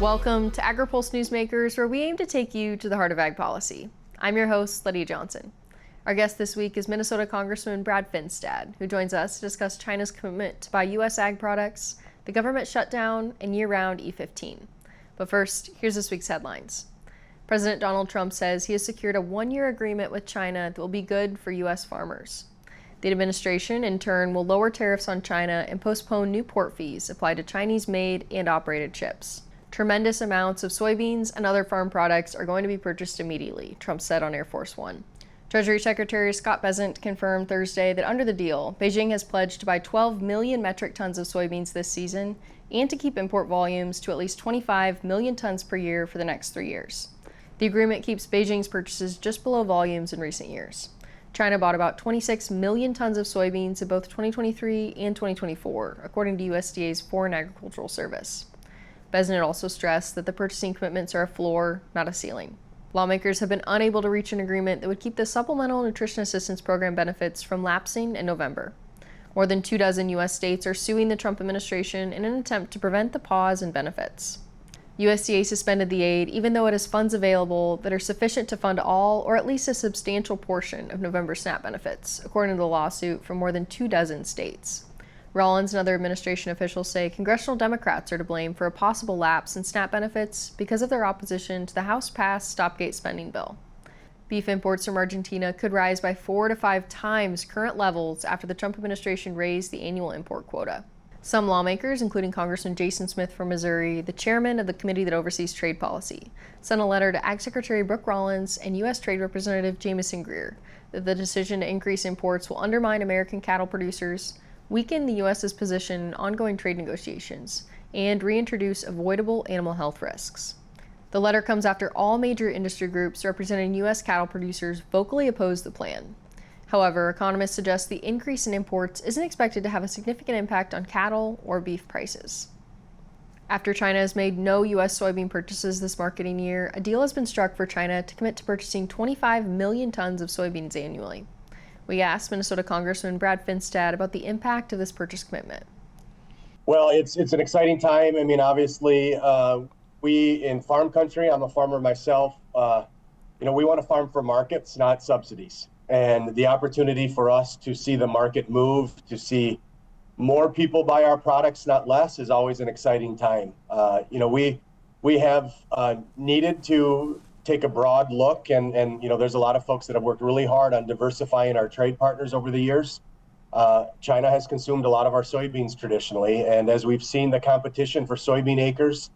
Welcome to Agri-Pulse Newsmakers, where we aim to take you to the heart of ag policy. I'm your host, Lydia Johnson. Our guest this week is Minnesota Congressman Brad Finstad, who joins us to discuss China's commitment to buy U.S. ag products, the government shutdown, and year-round E15. But first, here's this week's headlines. President Donald Trump says he has secured a one-year agreement with China that will be good for U.S. farmers. The administration, in turn, will lower tariffs on China and postpone new port fees applied to Chinese-made and operated chips. Tremendous amounts of soybeans and other farm products are going to be purchased immediately, Trump said on Air Force One. Treasury Secretary Scott Bessent confirmed Thursday that under the deal, Beijing has pledged to buy 12 million metric tons of soybeans this season and to keep import volumes to at least 25 million tons per year for the next 3 years. The agreement keeps Beijing's purchases just below volumes in recent years. China bought about 26 million tons of soybeans in both 2023 and 2024, according to USDA's Foreign Agricultural Service. Bessent also stressed that the purchasing commitments are a floor, not a ceiling. Lawmakers have been unable to reach an agreement that would keep the Supplemental Nutrition Assistance Program benefits from lapsing in November. More than 24 U.S. states are suing the Trump administration in an attempt to prevent the pause in benefits. USDA suspended the aid even though it has funds available that are sufficient to fund all or at least a substantial portion of November SNAP benefits, according to the lawsuit from more than 24 states. Rollins and other administration officials say congressional Democrats are to blame for a possible lapse in SNAP benefits because of their opposition to the House-passed stopgate spending bill. Beef imports from Argentina could rise by 4 to 5 times current levels after the Trump administration raised the annual import quota. Some lawmakers, including Congressman Jason Smith from Missouri, the chairman of the committee that oversees trade policy, sent a letter to Ag Secretary Brooke Rollins and U.S. Trade Representative Jamieson Greer that the decision to increase imports will undermine American cattle producers, weaken the U.S.'s position in ongoing trade negotiations, and reintroduce avoidable animal health risks. The letter comes after all major industry groups representing U.S. cattle producers vocally opposed the plan. However, economists suggest the increase in imports isn't expected to have a significant impact on cattle or beef prices. After China has made no U.S. soybean purchases this marketing year, a deal has been struck for China to commit to purchasing 25 million tons of soybeans annually. We asked Minnesota Congressman Brad Finstad about the impact of this purchase commitment. Well, it's an exciting time. I mean, obviously, we in farm country, I'm a farmer myself, we want to farm for markets, not subsidies. And the opportunity for us to see the market move, to see more people buy our products, not less, is always an exciting time. We have needed to take a broad look, and there's a lot of folks that have worked really hard on diversifying our trade partners over the years. China has consumed a lot of our soybeans traditionally, and as we've seen the competition for soybean acres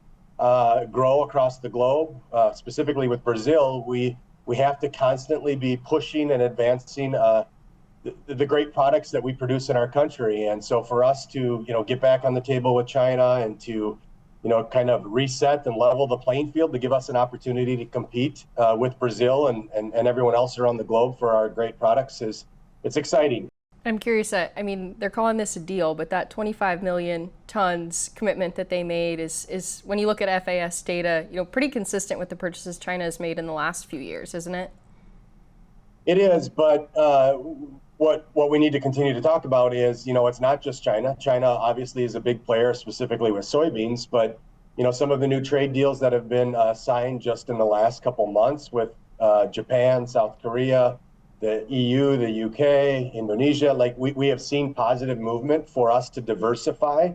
grow across the globe, specifically with Brazil, we have to constantly be pushing and advancing the great products that we produce in our country. And so for us to get back on the table with China and to kind of reset and level the playing field to give us an opportunity to compete with Brazil and everyone else around the globe for our great products it's exciting. I'm curious, they're calling this a deal, but that 25 million tons commitment that they made is when you look at FAS data, pretty consistent with the purchases China has made in the last few years, isn't it? It is, but what we need to continue to talk about is, it's not just China. China obviously is a big player, specifically with soybeans, but some of the new trade deals that have been signed just in the last couple months with Japan, South Korea, the EU, the UK, Indonesia, we have seen positive movement for us to diversify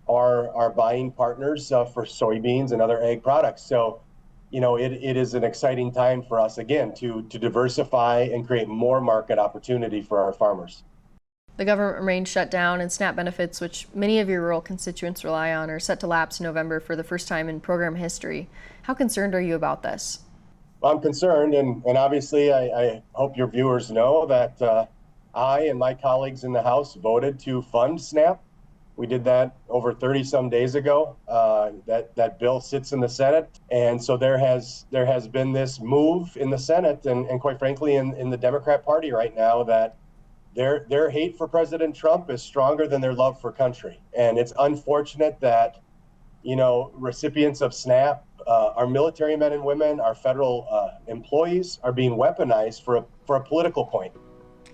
our buying partners for soybeans and other ag products. So, it is an exciting time for us, again, to diversify and create more market opportunity for our farmers. The government remains shut down, and SNAP benefits, which many of your rural constituents rely on, are set to lapse in November for the first time in program history. How concerned are you about this? Well, I'm concerned, and obviously I hope your viewers know that I and my colleagues in the House voted to fund SNAP. We did that over 30 some days ago. That bill sits in the Senate, and so there has been this move in the Senate and quite frankly in the Democrat Party right now that their hate for President Trump is stronger than their love for country. And it's unfortunate that recipients of SNAP, our military men and women, our federal employees are being weaponized for a political point.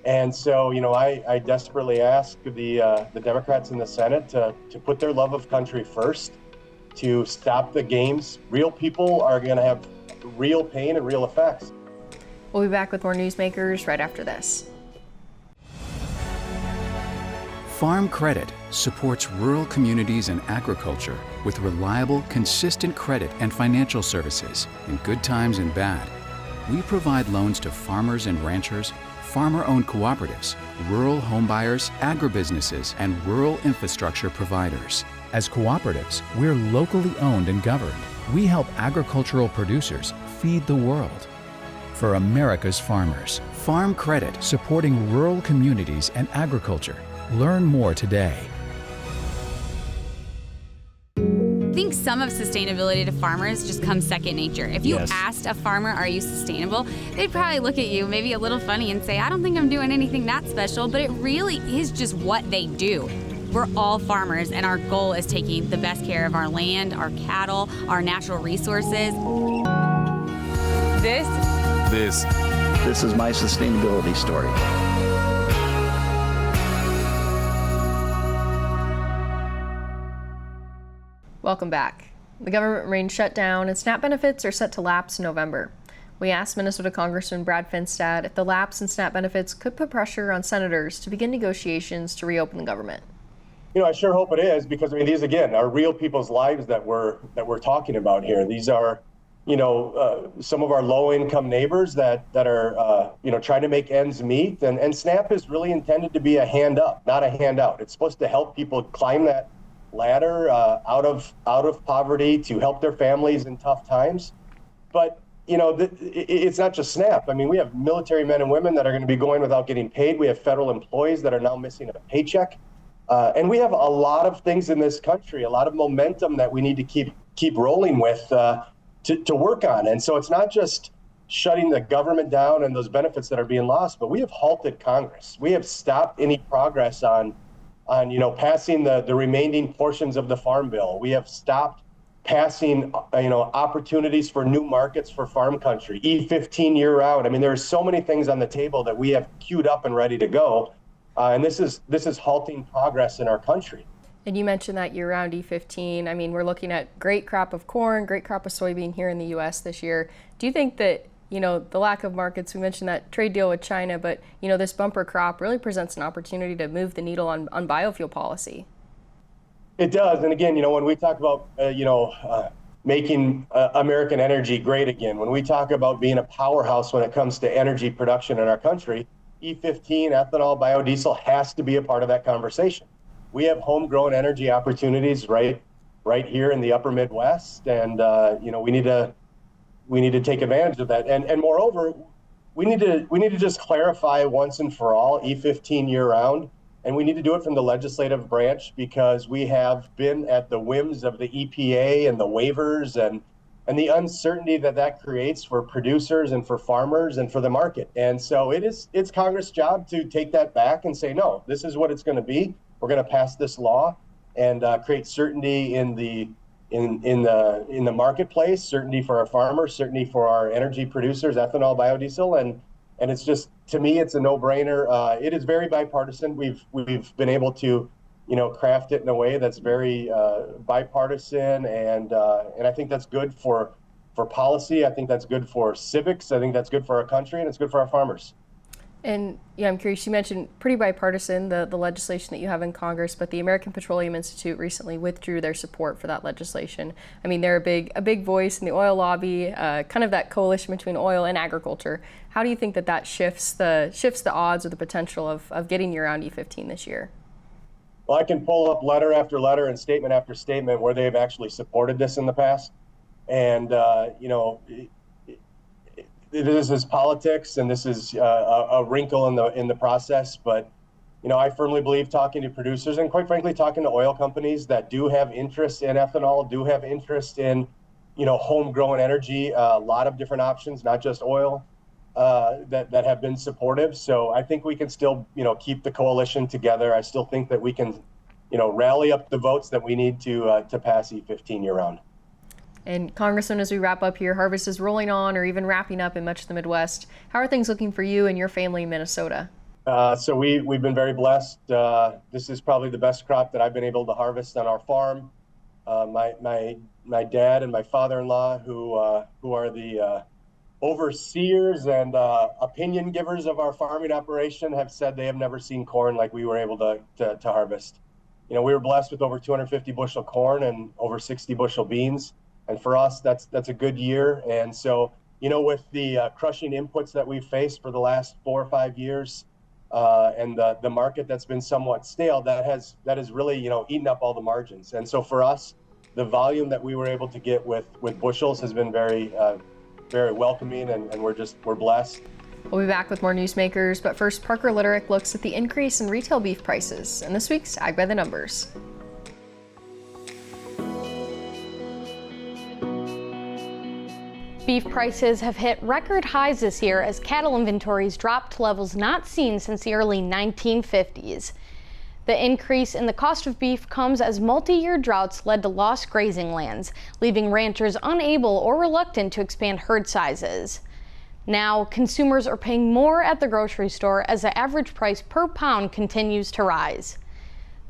And so, I desperately ask the Democrats in the Senate to put their love of country first to stop the games. Real people are going to have real pain and real effects. We'll be back with more Newsmakers right after this. Farm Credit supports rural communities and agriculture with reliable, consistent credit and financial services in good times and bad. We provide loans to farmers and ranchers, farmer-owned cooperatives, rural homebuyers, agribusinesses, and rural infrastructure providers. As cooperatives, we're locally owned and governed. We help agricultural producers feed the world. For America's farmers, Farm Credit, supporting rural communities and agriculture. Learn more today. I think some of sustainability to farmers just comes second nature. If you asked a farmer, are you sustainable? They'd probably look at you maybe a little funny and say, I don't think I'm doing anything that special, but it really is just what they do. We're all farmers, and our goal is taking the best care of our land, our cattle, our natural resources. This is my sustainability story. Welcome back. The government remains shut down and SNAP benefits are set to lapse in November. We asked Minnesota Congressman Brad Finstad if the lapse in SNAP benefits could put pressure on senators to begin negotiations to reopen the government. I sure hope it is, because these again are real people's lives that we're talking about here. These are, some of our low-income neighbors that are, trying to make ends meet. And SNAP is really intended to be a hand up, not a handout. It's supposed to help people climb that ladder out of poverty, to help their families in tough times. But it's not just SNAP. I mean, we have military men and women that are going to be going without getting paid. We have federal employees that are now missing a paycheck. And we have a lot of things in this country, a lot of momentum that we need to keep rolling with to work on. And so it's not just shutting the government down and those benefits that are being lost, but we have halted Congress. We have stopped any progress on passing the remaining portions of the Farm Bill. We have stopped passing, opportunities for new markets for farm country, E15 year round. I mean, there's so many things on the table that we have queued up and ready to go. And this is halting progress in our country. And you mentioned that year-round E15. I mean, we're looking at great crop of corn, great crop of soybean here in the U.S. this year. Do you think that, the lack of markets, we mentioned that trade deal with China, but, this bumper crop really presents an opportunity to move the needle on biofuel policy? It does. And again, when we talk about, making American energy great again, when we talk about being a powerhouse when it comes to energy production in our country, E15, ethanol, biodiesel has to be a part of that conversation. We have homegrown energy opportunities right here in the upper Midwest, and we need to take advantage of that. And moreover, we need to just clarify once and for all E15 year round, and we need to do it from the legislative branch, because we have been at the whims of the EPA and the waivers and the uncertainty that creates for producers and for farmers and for the market. And so it's Congress' job to take that back and say, no, this is what it's going to be. We're going to pass this law and create certainty in the marketplace, certainty for our farmers, certainty for our energy producers, ethanol, biodiesel, and it's just, to me, it's a no-brainer. It is very bipartisan. We've been able to craft it in a way that's very bipartisan, and I think that's good for policy. I think that's good for civics. I think that's good for our country, and it's good for our farmers. And I'm curious, you mentioned pretty bipartisan, the legislation that you have in Congress, but the American Petroleum Institute recently withdrew their support for that legislation. I mean, they're a big voice in the oil lobby, kind of that coalition between oil and agriculture. How do you think that shifts the odds or the potential of getting you around E15 this year? Well, I can pull up letter after letter and statement after statement where they've actually supported this in the past. And, this is politics, and this is a wrinkle in the process. But, I firmly believe, talking to producers and quite frankly, talking to oil companies that do have interest in ethanol, do have interest in, homegrown energy, a lot of different options, not just oil, that have been supportive. So I think we can still, keep the coalition together. I still think that we can, rally up the votes that we need to pass E15 year round. And Congressman, as we wrap up here, harvest is rolling on or even wrapping up in much of the Midwest. How are things looking for you and your family in Minnesota? So we've been very blessed. This is probably the best crop that I've been able to harvest on our farm. My dad and my father-in-law, who are the overseers and opinion givers of our farming operation, have said they have never seen corn like we were able to harvest. You know, we were blessed with over 250 bushel corn and over 60 bushel beans, and for us, that's a good year. And so, you know, with the crushing inputs that we've faced for the last 4 or 5 years, and the market that's been somewhat stale, that has really, you know, eaten up all the margins. And so for us, the volume that we were able to get with bushels has been very welcoming, and we're blessed. We'll be back with more Newsmakers, but first, Parker Litterick looks at the increase in retail beef prices in this week's Ag by the Numbers. Beef prices have hit record highs this year as cattle inventories dropped to levels not seen since the early 1950s. The increase in the cost of beef comes as multi-year droughts led to lost grazing lands, leaving ranchers unable or reluctant to expand herd sizes. Now, consumers are paying more at the grocery store as the average price per pound continues to rise.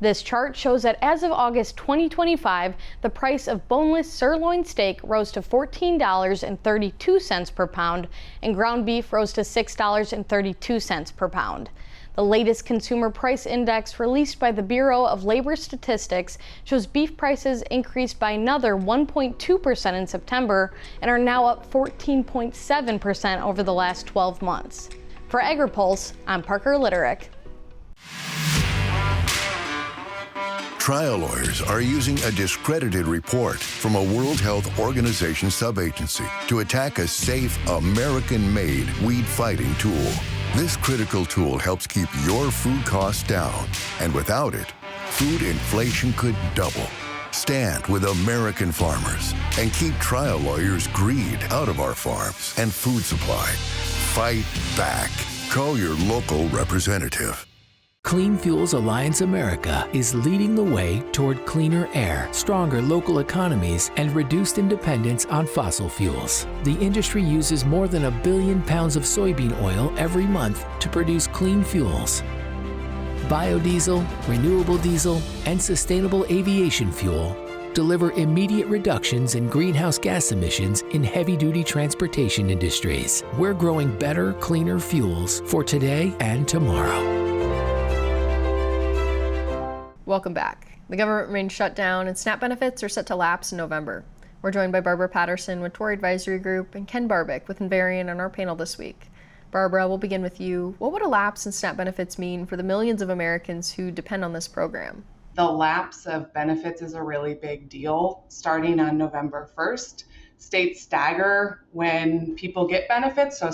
This chart shows that as of August 2025, the price of boneless sirloin steak rose to $14.32 per pound, and ground beef rose to $6.32 per pound. The latest consumer price index released by the Bureau of Labor Statistics shows beef prices increased by another 1.2% in September and are now up 14.7% over the last 12 months. For Agri-Pulse, I'm Parker Litterick. Trial lawyers are using a discredited report from a World Health Organization subagency to attack a safe, American-made weed-fighting tool. This critical tool helps keep your food costs down, and without it, food inflation could double. Stand with American farmers and keep trial lawyers' greed out of our farms and food supply. Fight back. Call your local representative. Clean Fuels Alliance America is leading the way toward cleaner air, stronger local economies, and reduced dependence on fossil fuels. The industry uses more than 1 billion pounds of soybean oil every month to produce clean fuels. Biodiesel, renewable diesel, and sustainable aviation fuel deliver immediate reductions in greenhouse gas emissions in heavy-duty transportation industries. We're growing better, cleaner fuels for today and tomorrow. Welcome back. The government remains shut down and SNAP benefits are set to lapse in November. We're joined by Barbara Patterson with Torrey Advisory Group and Ken Barbic with Invariant on our panel this week. Barbara, we'll begin with you. What would a lapse in SNAP benefits mean for the millions of Americans who depend on this program? The lapse of benefits is a really big deal. Starting on November 1st, states stagger when people get benefits. So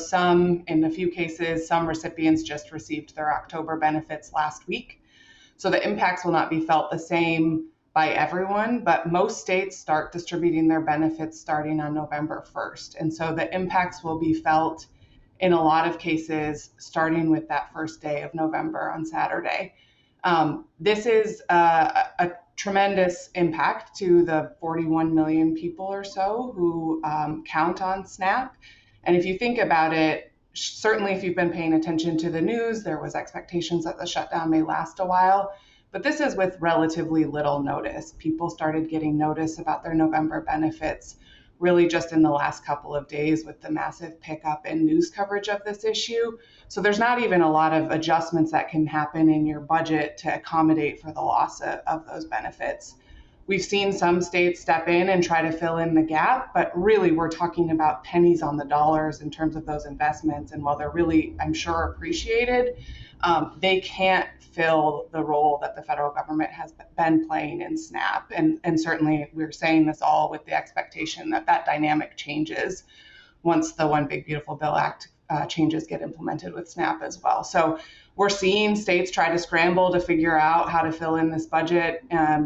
in a few cases, some recipients just received their October benefits last week. So the impacts will not be felt the same by everyone, but most states start distributing their benefits starting on November 1st. And so the impacts will be felt in a lot of cases starting with that first day of November on Saturday. This is a tremendous impact to the 41 million people or so who count on SNAP. And if you think about it, certainly if you've been paying attention to the news, there was expectations that the shutdown may last a while, but this is with relatively little notice. People started getting notice about their November benefits really just in the last couple of days with the massive pickup in news coverage of this issue. So there's not even a lot of adjustments that can happen in your budget to accommodate for the loss of those benefits. We've seen some states step in and try to fill in the gap, but really we're talking about pennies on the dollars in terms of those investments. And while they're really, I'm sure, appreciated, they can't fill the role that the federal government has been playing in SNAP. And certainly we're saying this all with the expectation that that dynamic changes once the One Big Beautiful Bill Act changes get implemented with SNAP as well. So we're seeing states try to scramble to figure out how to fill in this budget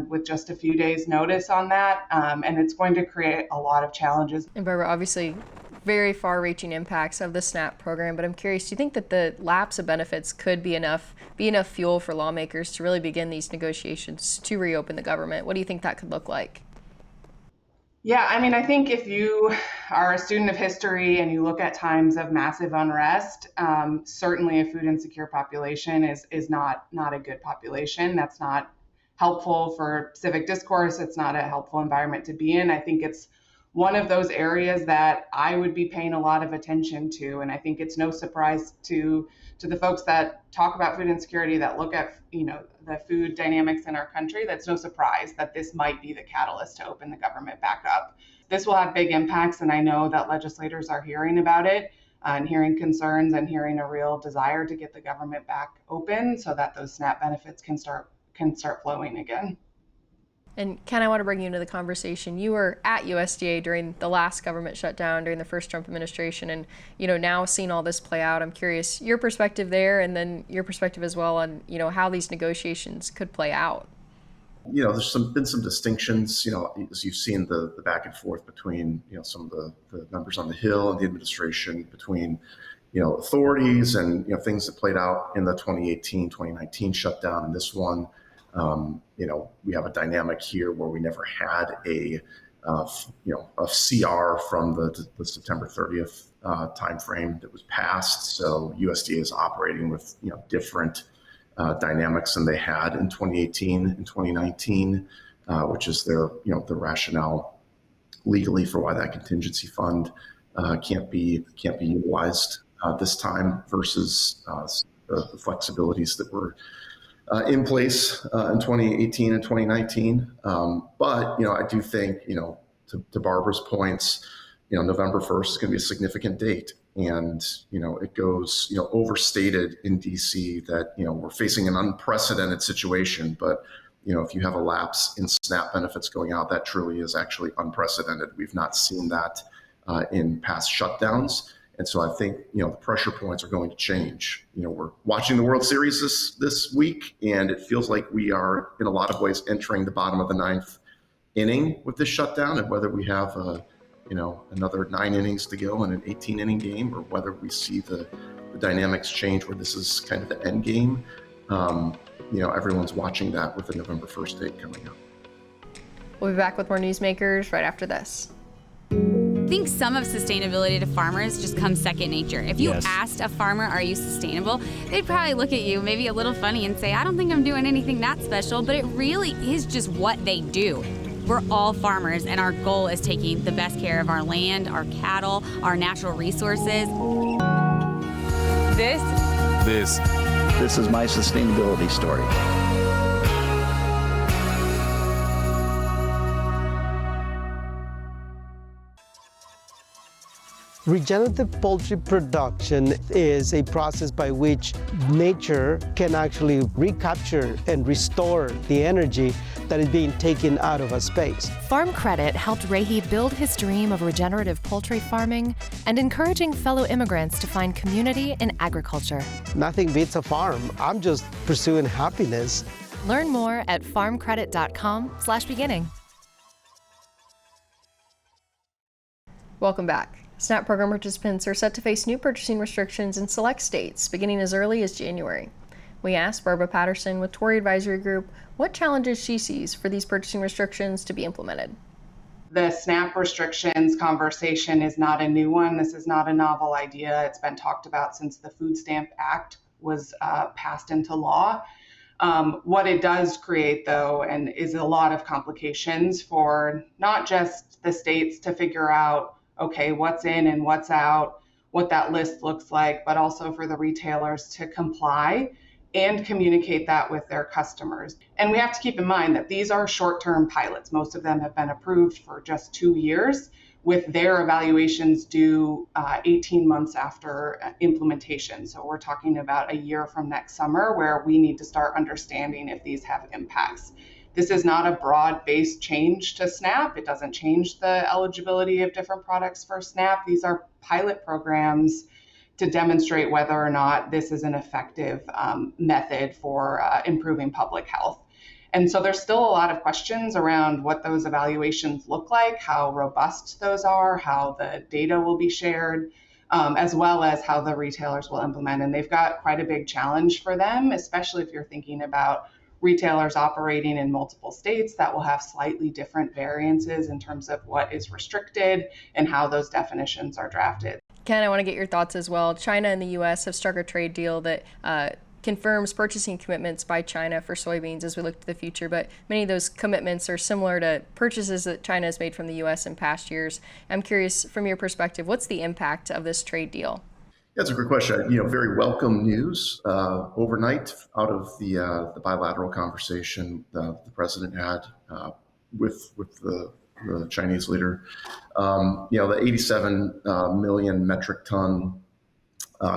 with just a few days notice on that. And it's going to create a lot of challenges. And Barbara, obviously very far-reaching impacts of the SNAP program, but I'm curious, do you think that the lapse of benefits could be enough fuel for lawmakers to really begin these negotiations to reopen the government? What do you think that could look like? Yeah, I mean, I think if you are a student of history and you look at times of massive unrest, certainly a food insecure population is not a good population. That's not helpful for civic discourse. It's not a helpful environment to be in. I think it's one of those areas that I would be paying a lot of attention to. And I think it's no surprise to the folks that talk about food insecurity, that look at, the food dynamics in our country. That's no surprise that this might be the catalyst to open the government back up. This will have big impacts, and I know that legislators are hearing about it and hearing concerns and hearing a real desire to get the government back open so that those SNAP benefits can start flowing again. And Ken, I want to bring you into the conversation. You were at USDA during the last government shutdown, during the first Trump administration, and now seeing all this play out, I'm curious your perspective there, and then your perspective as well on how these negotiations could play out. There's been some distinctions, as you've seen the back and forth between some of the members on the Hill and the administration, between authorities and things that played out in the 2018, 2019 shutdown and this one. We have a dynamic here where we never had a CR from the September 30th timeframe that was passed. So USDA is operating with different dynamics than they had in 2018 and 2019, which is their the rationale legally for why that contingency fund can't be utilized this time versus the flexibilities that were in place in 2018 and 2019. But, I do think, to Barbara's points, November 1st is going to be a significant date. And, it goes, overstated in DC that, we're facing an unprecedented situation. But, if you have a lapse in SNAP benefits going out, that truly is actually unprecedented. We've not seen that in past shutdowns. And so I think, the pressure points are going to change. We're watching the World Series this week, and it feels like we are, in a lot of ways, entering the bottom of the ninth inning with this shutdown, and whether we have, another 9 innings to go in an 18-inning game, or whether we see the dynamics change where this is kind of the end game. Everyone's watching that with the November 1st date coming up. We'll be back with more Newsmakers right after this. I think some of sustainability to farmers just comes second nature. If you asked a farmer, are you sustainable? They'd probably look at you maybe a little funny and say, I don't think I'm doing anything that special, but it really is just what they do. We're all farmers, and our goal is taking the best care of our land, our cattle, our natural resources. This is my sustainability story. Regenerative poultry production is a process by which nature can actually recapture and restore the energy that is being taken out of a space. Farm Credit helped Rahi build his dream of regenerative poultry farming and encouraging fellow immigrants to find community in agriculture. Nothing beats a farm. I'm just pursuing happiness. Learn more at farmcredit.com/beginning. Welcome back. SNAP program participants are set to face new purchasing restrictions in select states beginning as early as January. We asked Barbara Patterson with Torrey Advisory Group what challenges she sees for these purchasing restrictions to be implemented. The SNAP restrictions conversation is not a new one. This is not a novel idea. It's been talked about since the Food Stamp Act was passed into law. What it does create, though, and is a lot of complications for not just the states to figure out, okay, what's in and what's out, what that list looks like, but also for the retailers to comply and communicate that with their customers. And we have to keep in mind that these are short-term pilots. Most of them have been approved for just 2 years, with their evaluations due 18 months after implementation. So we're talking about a year from next summer where we need to start understanding if these have impacts. This is not a broad-based change to SNAP. It doesn't change the eligibility of different products for SNAP. These are pilot programs to demonstrate whether or not this is an effective method for improving public health. And so there's still a lot of questions around what those evaluations look like, how robust those are, how the data will be shared, as well as how the retailers will implement. And they've got quite a big challenge for them, especially if you're thinking about retailers operating in multiple states that will have slightly different variances in terms of what is restricted and how those definitions are drafted. Ken, I want to get your thoughts as well. China and the U.S. have struck a trade deal that confirms purchasing commitments by China for soybeans as we look to the future, but many of those commitments are similar to purchases that China has made from the U.S. in past years. I'm curious, from your perspective, what's the impact of this trade deal? That's a great question. Very welcome news overnight out of the bilateral conversation the president had with the Chinese leader. The 87 million metric ton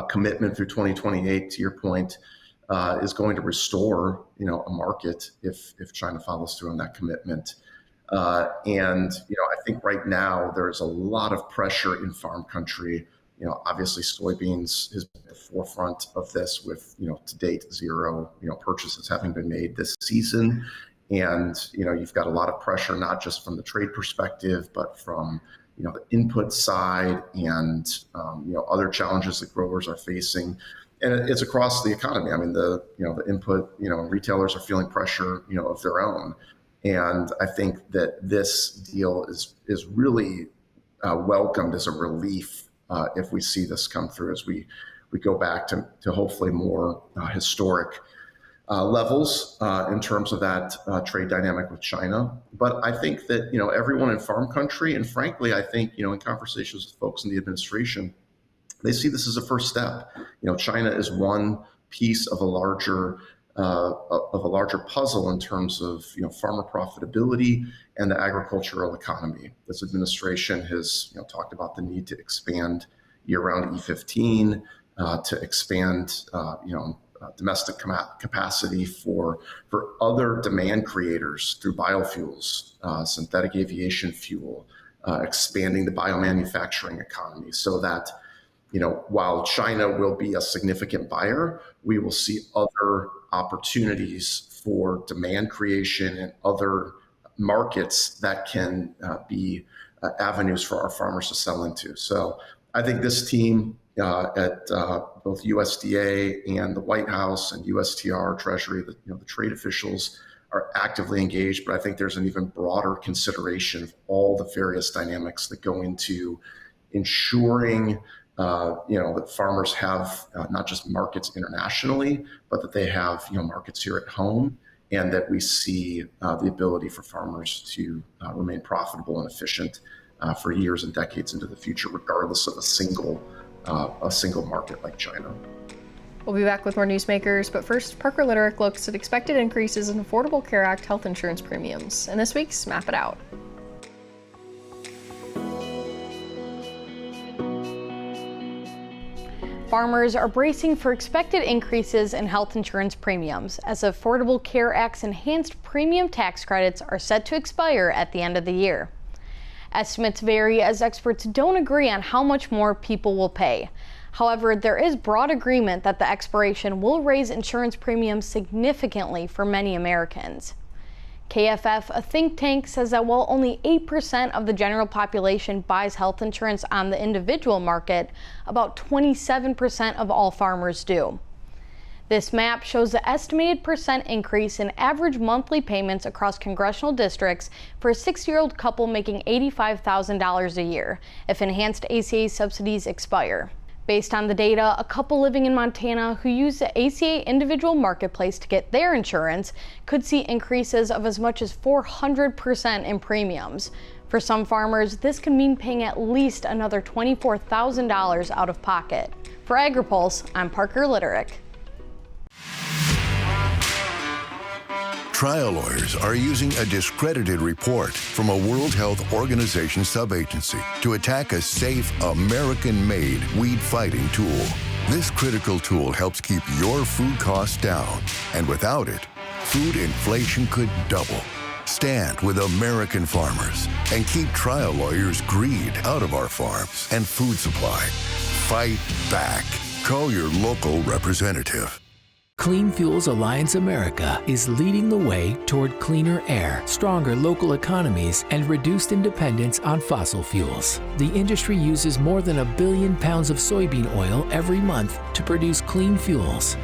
commitment through 2028, to your point, is going to restore a market if China follows through on that commitment. And I think right now there's a lot of pressure in farm country. Obviously soybeans is at the forefront of this with, to date, zero, purchases having been made this season. And, you've got a lot of pressure, not just from the trade perspective, but from, the input side and, other challenges that growers are facing. And it's across the economy. I mean, the input, retailers are feeling pressure, of their own. And I think that this deal is really welcomed as a relief if we see this come through as we go back to hopefully more historic levels in terms of that trade dynamic with China. But I think that, everyone in farm country, and frankly, I think, in conversations with folks in the administration, they see this as a first step. China is one piece of a larger puzzle in terms of, farmer profitability and the agricultural economy. This administration has, talked about the need to expand year-round E15, to expand, domestic capacity for other demand creators through biofuels, synthetic aviation fuel, expanding the biomanufacturing economy so that, while China will be a significant buyer, we will see other opportunities for demand creation and other markets that can be avenues for our farmers to sell into. So I think this team at both USDA and the White House and USTR, Treasury, the trade officials are actively engaged, but I think there's an even broader consideration of all the various dynamics that go into ensuring that farmers have not just markets internationally, but that they have markets here at home, and that we see the ability for farmers to remain profitable and efficient for years and decades into the future, regardless of a single market like China. We'll be back with more Newsmakers, but first, Parker Litterick looks at expected increases in Affordable Care Act health insurance premiums, and this week's Map It Out. Farmers are bracing for expected increases in health insurance premiums as Affordable Care Act's enhanced premium tax credits are set to expire at the end of the year. Estimates vary as experts don't agree on how much more people will pay. However, there is broad agreement that the expiration will raise insurance premiums significantly for many Americans. KFF, a think tank, says that while only 8% of the general population buys health insurance on the individual market, about 27% of all farmers do. This map shows the estimated percent increase in average monthly payments across congressional districts for a 6-year-old couple making $85,000 a year if enhanced ACA subsidies expire. Based on the data, a couple living in Montana who use the ACA individual marketplace to get their insurance could see increases of as much as 400% in premiums. For some farmers, this could mean paying at least another $24,000 out of pocket. For Agri-Pulse, I'm Parker Litterick. Trial lawyers are using a discredited report from a World Health Organization subagency to attack a safe, American-made weed-fighting tool. This critical tool helps keep your food costs down, and without it, food inflation could double. Stand with American farmers and keep trial lawyers' greed out of our farms and food supply. Fight back. Call your local representative. Clean Fuels Alliance America is leading the way toward cleaner air, stronger local economies, and reduced dependence on fossil fuels. The industry uses more than 1 billion pounds of soybean oil every month to produce clean fuels.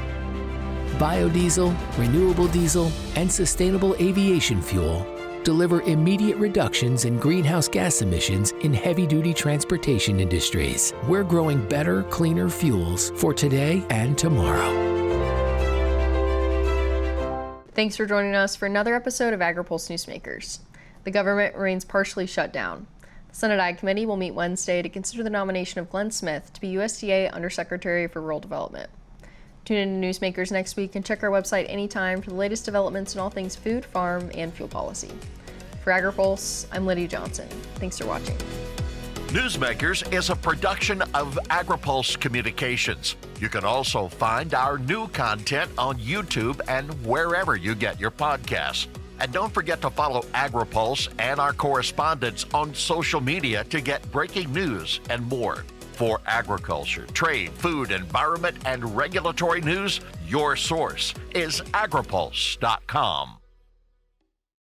Biodiesel, renewable diesel, and sustainable aviation fuel deliver immediate reductions in greenhouse gas emissions in heavy-duty transportation industries. We're growing better, cleaner fuels for today and tomorrow. Thanks for joining us for another episode of Agri-Pulse Newsmakers. The government remains partially shut down. The Senate Ag Committee will meet Wednesday to consider the nomination of Glenn Smith to be USDA Undersecretary for Rural Development. Tune in to Newsmakers next week and check our website anytime for the latest developments in all things food, farm, and fuel policy. For Agri-Pulse, I'm Lydia Johnson. Thanks for watching. Newsmakers is a production of Agri-Pulse Communications. You can also find our new content on YouTube and wherever you get your podcasts. And don't forget to follow Agri-Pulse and our correspondents on social media to get breaking news and more. For agriculture, trade, food, environment, and regulatory news, your source is agripulse.com.